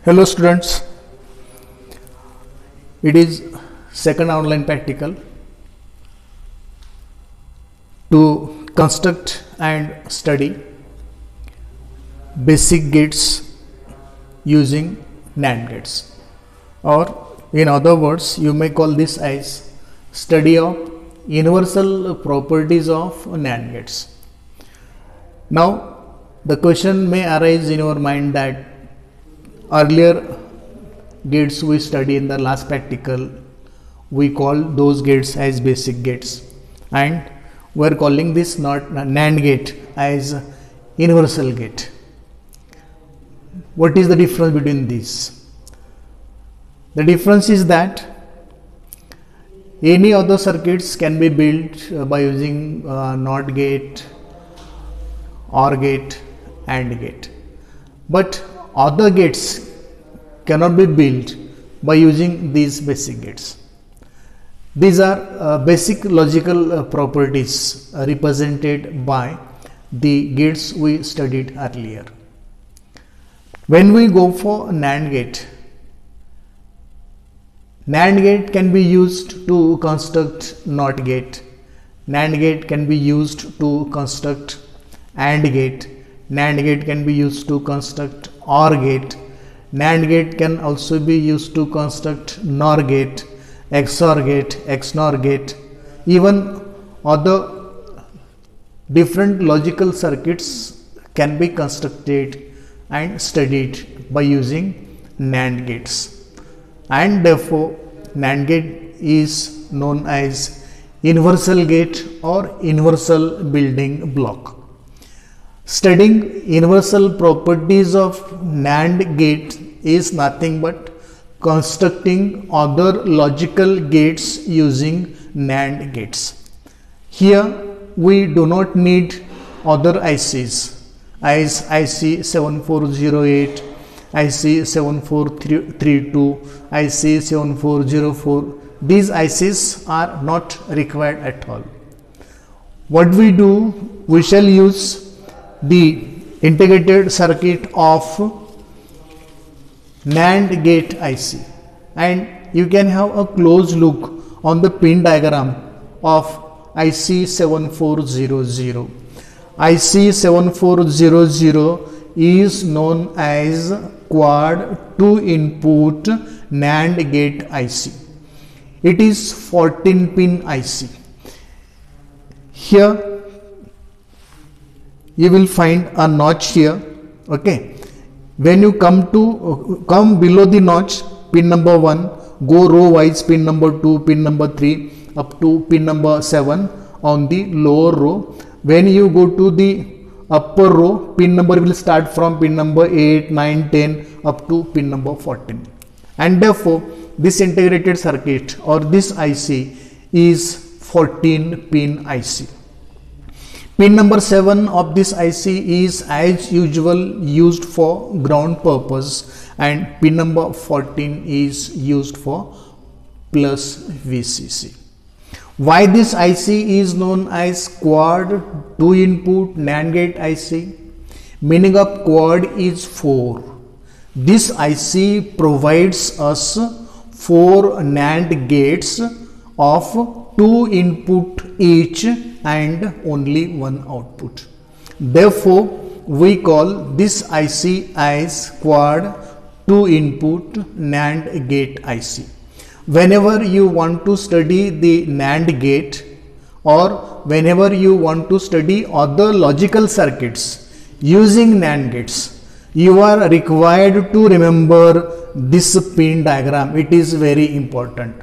Hello students, it is second online practical to construct and study basic gates using NAND gates, or in other words you may call this as study of universal properties of NAND gates. Now the question may arise in your mind that earlier gates we studied in the last practical, we call those gates as basic gates, and we are calling this not NAND gate as universal gate. What is the difference between these? The difference is that any other circuits can be built by using NOT gate, OR gate, AND gate, but other gates cannot be built by using these basic gates. These are basic logical properties represented by the gates we studied earlier. When we go for NAND gate can be used to construct NOT gate, NAND gate can be used to construct AND gate, NAND gate can be used to construct OR gate, NAND gate can also be used to construct NOR gate, XOR gate, XNOR gate. Even other different logical circuits can be constructed and studied by using NAND gates, and therefore NAND gate is known as universal gate or universal building block. Studying universal properties of NAND gate is nothing but constructing other logical gates using NAND gates. Here we do not need other ICs as IC 7408, IC 7432, IC 7404. These ICs are not required at all. What we do, we shall use the integrated circuit of NAND gate IC, and you can have a close look on the pin diagram of IC 7400. IC 7400 is known as quad 2 input NAND gate IC. It is 14 pin IC. Here you will find a notch here. Okay, when you come below the notch, pin number 1, go row wise, pin number 2, pin number 3 up to pin number 7 on the lower row. When you go to the upper row, pin number will start from pin number 8, 9, 10 up to pin number 14, and therefore this integrated circuit or this IC is 14 pin IC. Pin number 7 of this IC is as usual used for ground purpose, and pin number 14 is used for plus VCC. Why this IC is known as quad 2 input NAND gate IC? Meaning of quad is 4. This IC provides us 4 NAND gates of 2 input each and only 1 output. Therefore, we call this IC as quad 2 input NAND gate IC. Whenever you want to study the NAND gate, or whenever you want to study other logical circuits using NAND gates, you are required to remember this pin diagram. It is very important.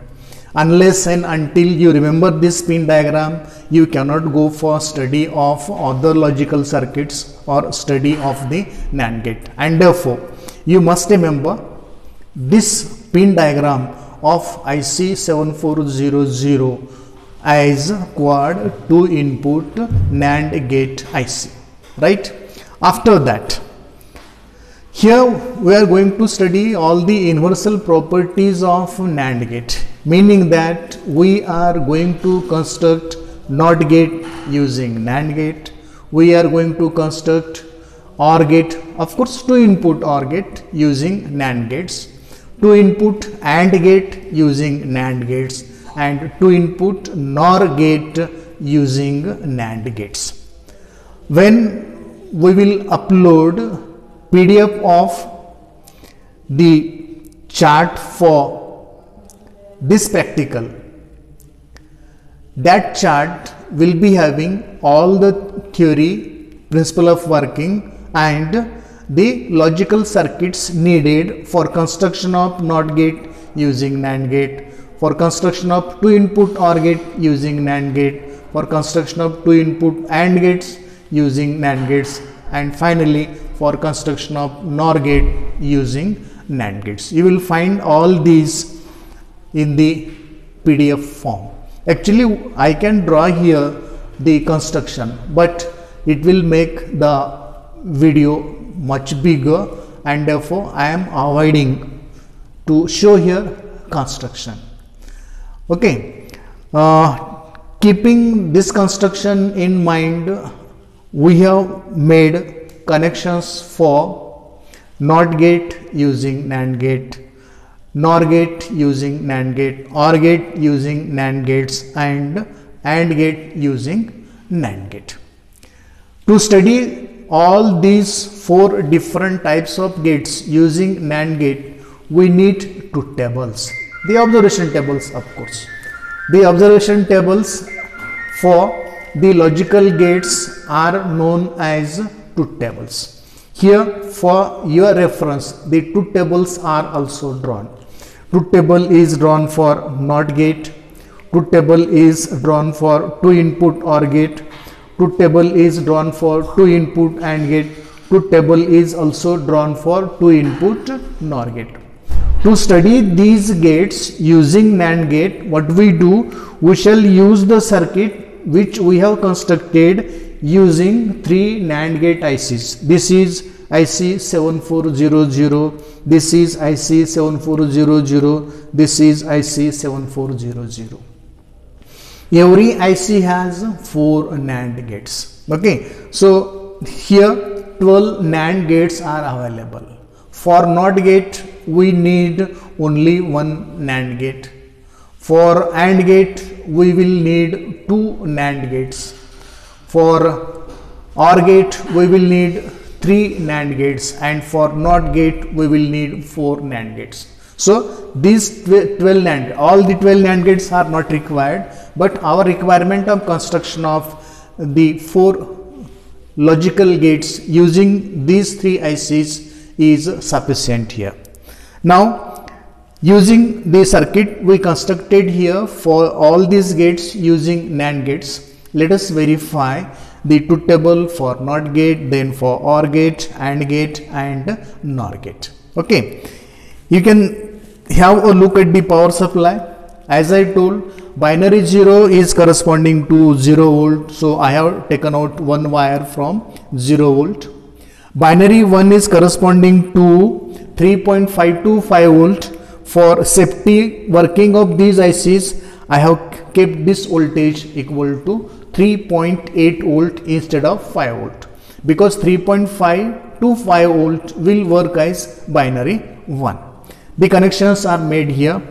Unless and until you remember this pin diagram, you cannot go for study of other logical circuits or study of the NAND gate, and therefore you must remember this pin diagram of IC 7400 as quad 2 input NAND gate IC, right? After that, here we are going to study all the universal properties of NAND gate, meaning that we are going to construct NOT gate using NAND gate, we are going to construct OR gate of course 2 input OR gate using NAND gates, 2 input AND gate using NAND gates, and 2 input NOR gate using NAND gates. When we will upload PDF of the chart for this practical, that chart will be having all the theory, principle of working and the logical circuits needed for construction of NOT gate using NAND gate, for construction of 2 input OR gate using NAND gate, for construction of 2 input AND gates using NAND gates, and finally for construction of NOR gate using NAND gates. You will find all these in the PDF form. Actually, I can draw here the construction, but it will make the video much bigger, and therefore I am avoiding to show here construction. Okay, keeping this construction in mind, we have made connections for NOT gate using NAND gate, NOR gate using NAND gate, OR gate using NAND gates, and AND gate using NAND gate. To study all these 4 different types of gates using NAND gate, we need 2 tables. The observation tables, of course. The observation tables for the logical gates are known as 2 tables. Here, for your reference, the 2 tables are also drawn. 2 table is drawn for NOT gate, 2 table is drawn for 2 input OR gate, 2 table is drawn for 2 input AND gate, 2 table is also drawn for 2 input NOR gate. To study these gates using NAND gate, what we do, we shall use the circuit which we have constructed using 3 NAND gate ICs. This is IC 7400, this is IC 7400, this is IC 7400. Every IC has 4 NAND gates. Okay, so here 12 NAND gates are available. For NOT gate, we need only 1 NAND gate. For AND gate, we will need 2 NAND gates. For OR gate, we will need 3 NAND gates, and for NOT gate, we will need 4 NAND gates. So these 12 NAND, all the 12 NAND gates are not required, but our requirement of construction of the 4 logical gates using these 3 ICs is sufficient here. Now, using the circuit we constructed here for all these gates using NAND gates, let us verify the 2 table for NOT gate, then for OR gate, AND gate, and NOR gate. Okay, you can have a look at the power supply. As I told, binary 0 is corresponding to 0 volt, so I have taken out 1 wire from 0 volt. Binary 1 is corresponding to 3.525 volt. For safety working of these ICs, I have kept this voltage equal to 3.8 volt instead of 5 volt, because 3.5 to 5 volt will work as binary 1. The connections are made here.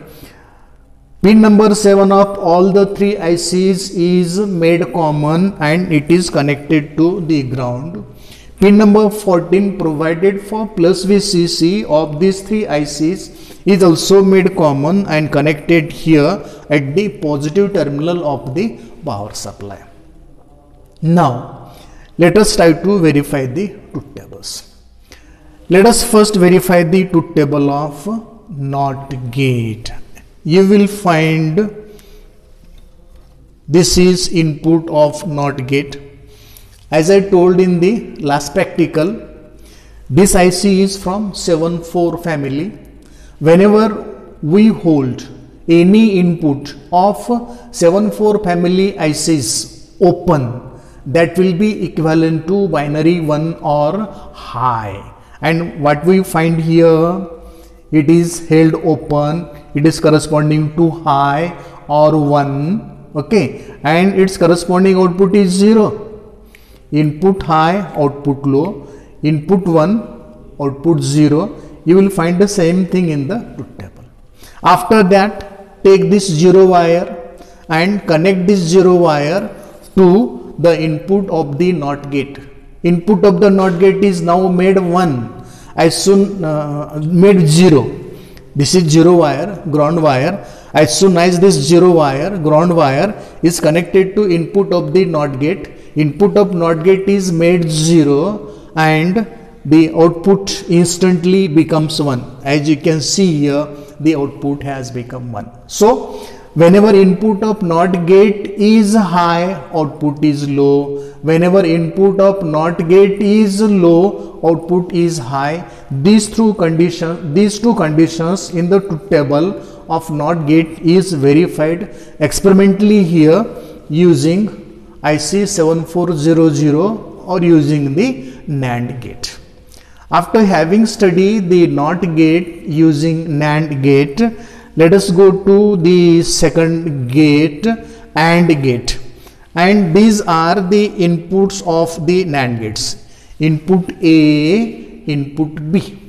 Pin number 7 of all the 3 ICs is made common and it is connected to the ground. Pin number 14 provided for plus VCC of these 3 ICs is also made common and connected here at the positive terminal of the power supply. Now, let us try to verify the truth tables. Let us first verify the truth table of NOT gate. You will find this is input of NOT gate. As I told in the last practical, this IC is from 7-4 family. Whenever we hold any input of 7-4 family ICs open, that will be equivalent to binary 1 or high. And what we find here, it is held open, it is corresponding to high or 1, okay, and its corresponding output is 0. Input high, output low, input 1, output 0. You will find the same thing in the truth table. After that, take this 0 wire and connect this 0 wire to the input of the NOT gate. Input of the NOT gate is now made 1, as soon made 0. This is 0 wire, ground wire. As soon as this 0 wire, ground wire, is connected to input of the NOT gate, input of NOT gate is made 0 and the output instantly becomes 1. As you can see here, the output has become 1. So, whenever input of NOT gate is high, output is low. Whenever input of NOT gate is low, output is high. These two conditions in the truth table of NOT gate is verified experimentally here using IC 7400 or using the NAND gate. After having studied the NOT gate using NAND gate, let us go to the second gate, AND gate. And these are the inputs of the NAND gates. Input A, input B.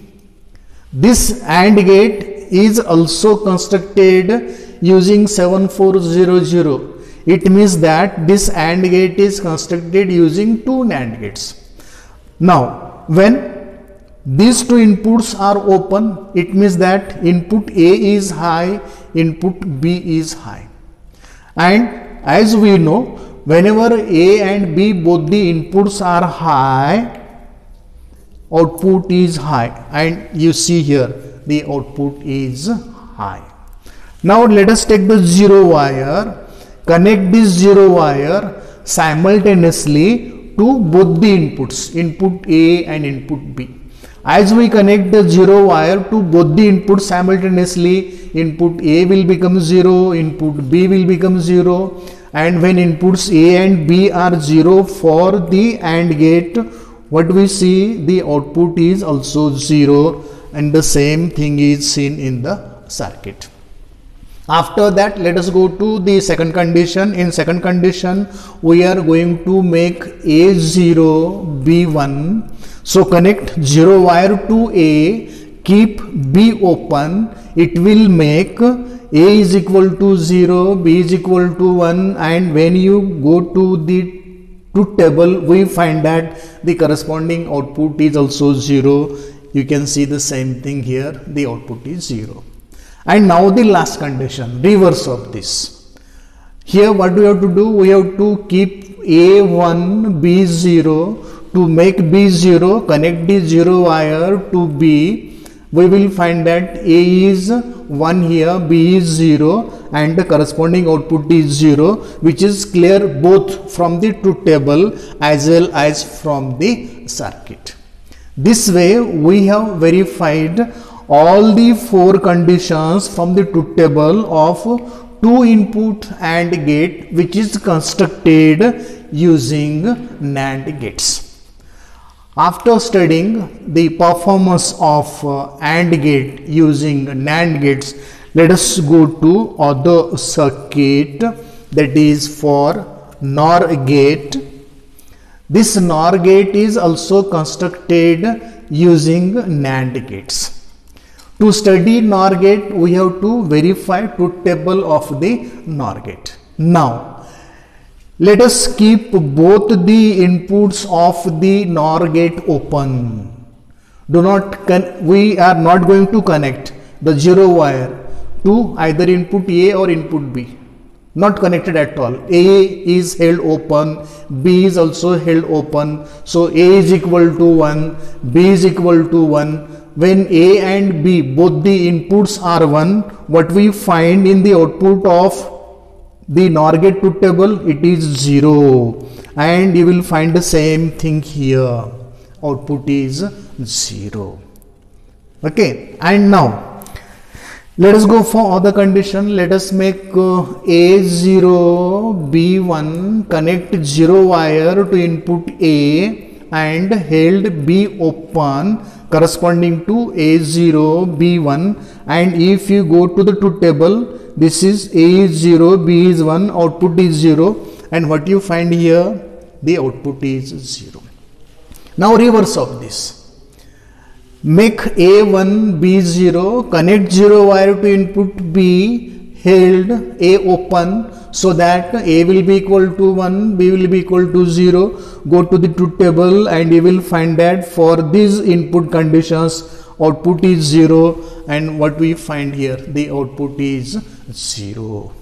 This AND gate is also constructed using 7400. It means that this AND gate is constructed using two NAND gates. Now, when these two inputs are open, it means that input A is high, input B is high. And as we know, whenever A and B both the inputs are high, output is high, and you see here the output is high. Now let us take the 0 wire, connect this 0 wire simultaneously to both the inputs, input A and input B. As we connect the 0 wire to both the inputs simultaneously, input A will become 0, input B will become 0, and when inputs A and B are 0 for the AND gate, what we see, the output is also 0, and the same thing is seen in the circuit. After that, let us go to the second condition. In second condition, we are going to make A0, B1. So connect 0 wire to A, keep B open. It will make A is equal to 0, B is equal to 1, and when you go to the truth table, we find that the corresponding output is also 0. You can see the same thing here, the output is 0. And now the last condition, reverse of this. Here what do we have to do? We have to keep A1, B0. To make B0, connect the 0 wire to B. We will find that A is 1 here, B is 0, and the corresponding output is 0, which is clear both from the truth table as well as from the circuit. This way we have verified all the 4 conditions from the truth table of 2 input AND gate, which is constructed using NAND gates. After studying the performance of AND gate using NAND gates, let us go to other circuit, that is for NOR gate. This NOR gate is also constructed using NAND gates. To study NOR gate, we have to verify truth table of the NOR gate. Now, let us keep both the inputs of the NOR gate open. We are not going to connect the 0 wire to either input A or input B. Not connected at all. A is held open, B is also held open. So A is equal to 1, B is equal to 1. When A and B both the inputs are 1, what we find in the output of the NOR gate truth table, it is 0, and you will find the same thing here, output is 0. Okay, and now let us go for other condition. Let us make A0, B1, connect 0 wire to input A and held B open corresponding to A0, B1, and if you go to the truth table, this is A is 0, B is 1, output is 0, and what you find here, the output is 0. Now reverse of this. make A1 B0, connect 0 wire to input B, held A open, so that A will be equal to 1, B will be equal to 0. Go to the truth table and you will find that for these input conditions output is 0, and what we find here, the output is 0.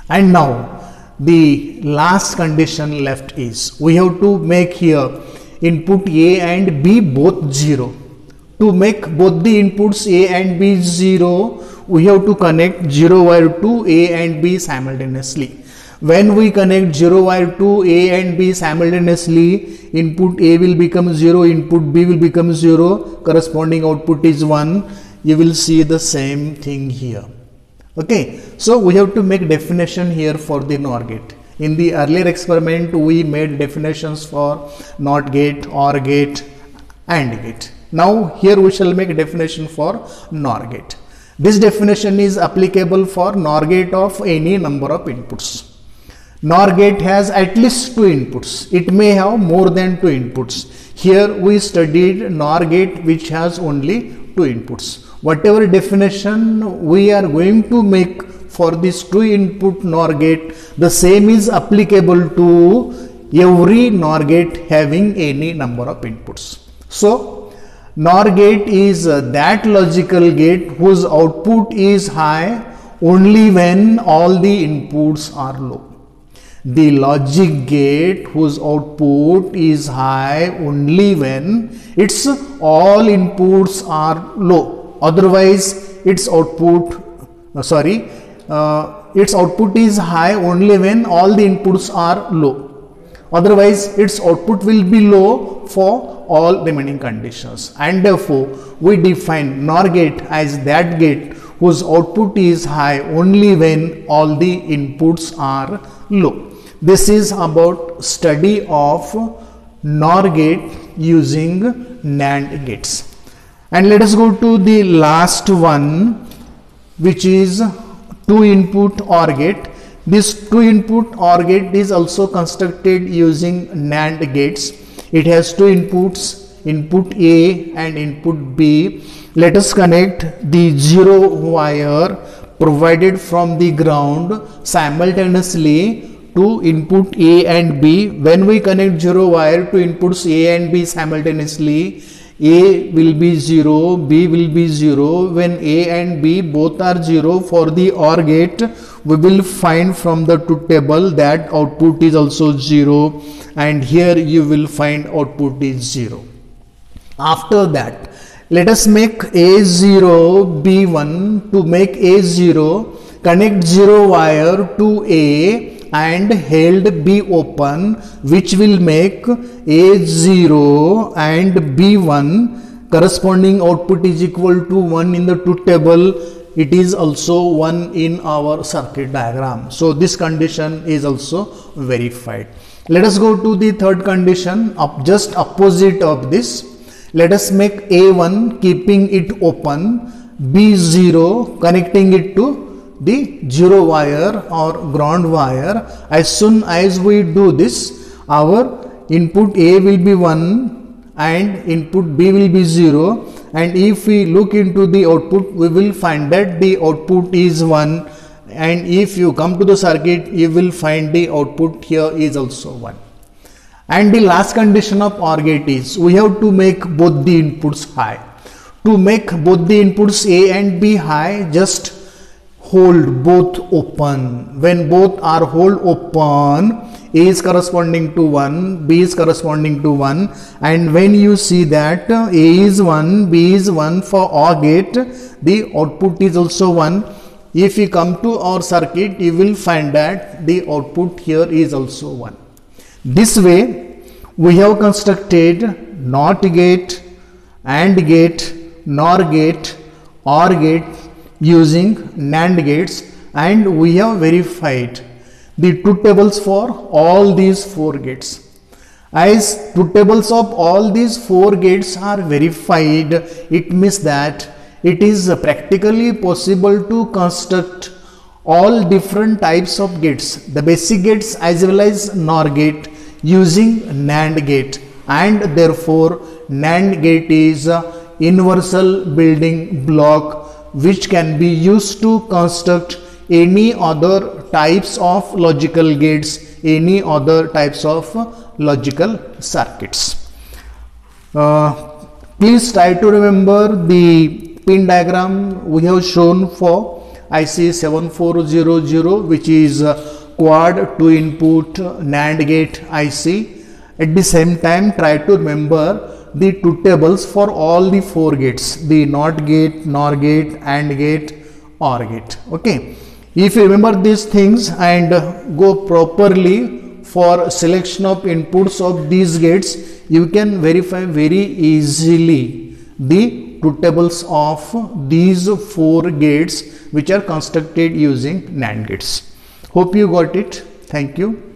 And now the last condition left is we have to make here input A and B both 0. To make both the inputs A and B 0, we have to connect 0 wire to A and B simultaneously. When we connect 0 wire to A and B simultaneously, input A will become 0, input B will become 0, corresponding output is 1. You will see the same thing here. Okay, so we have to make definition here for the NOR gate. In the earlier experiment, we made definitions for NOT gate, OR gate, AND gate. Now here we shall make a definition for NOR gate. This definition is applicable for NOR gate of any number of inputs. NOR gate has at least 2 inputs. It may have more than 2 inputs. Here we studied NOR gate which has only 2 inputs. Whatever definition we are going to make for this 2 input NOR gate, the same is applicable to every NOR gate having any number of inputs. So NOR gate is that logical gate whose output is high only when all the inputs are low. The logic gate whose output is high only when its all inputs are low. Otherwise, its output is high only when all the inputs are low. Otherwise, its output will be low for all remaining conditions, and therefore we define NOR gate as that gate whose output is high only when all the inputs are low. This is about study of NOR gate using NAND gates. And let us go to the last one, which is 2 input OR gate. This 2 input OR gate is also constructed using NAND gates. It has 2 inputs, input A and input B. Let us connect the 0 wire provided from the ground simultaneously to input A and B. When we connect 0 wire to inputs A and B simultaneously, A will be 0, B will be 0. When A and B both are 0 for the OR gate, we will find from the truth table that output is also 0, and here you will find output is 0. After that, let us make A0 B1. To make A0, connect 0 wire to A and held B open, which will make A0 and B1. Corresponding output is equal to 1 in the truth table. It is also 1 in our circuit diagram. So this condition is also verified. Let us go to the third condition, just opposite of this. Let us make A1 keeping it open, B0 connecting it to the 0 wire or ground wire. As soon as we do this, our input A will be 1 and input B will be 0, and if we look into the output, we will find that the output is 1, and if you come to the circuit, you will find the output here is also 1. And the last condition of OR gate is we have to make both the inputs high. To make both the inputs A and B high, just hold both open. When both are hold open, A is corresponding to 1, B is corresponding to 1, and when you see that A is 1, B is 1 for OR gate, the output is also 1. If you come to our circuit, you will find that the output here is also 1. This way, we have constructed NOT gate, AND gate, NOR gate, OR gate using NAND gates, and we have verified the truth tables for all these 4 gates. As truth tables of all these 4 gates are verified, it means that it is practically possible to construct all different types of gates, the basic gates as well as NOR gate, using NAND gate, and therefore NAND gate is universal building block which can be used to construct any other types of logical gates, any other types of logical circuits. Please try to remember the pin diagram we have shown for IC 7400, which is quad 2 input NAND gate IC. At the same time, try to remember the two tables for all the 4 gates, the NOT gate, NOR gate, AND gate, OR gate. Okay. If you remember these things and go properly for selection of inputs of these gates, you can verify very easily the truth tables of these 4 gates which are constructed using NAND gates. Hope you got it. Thank you.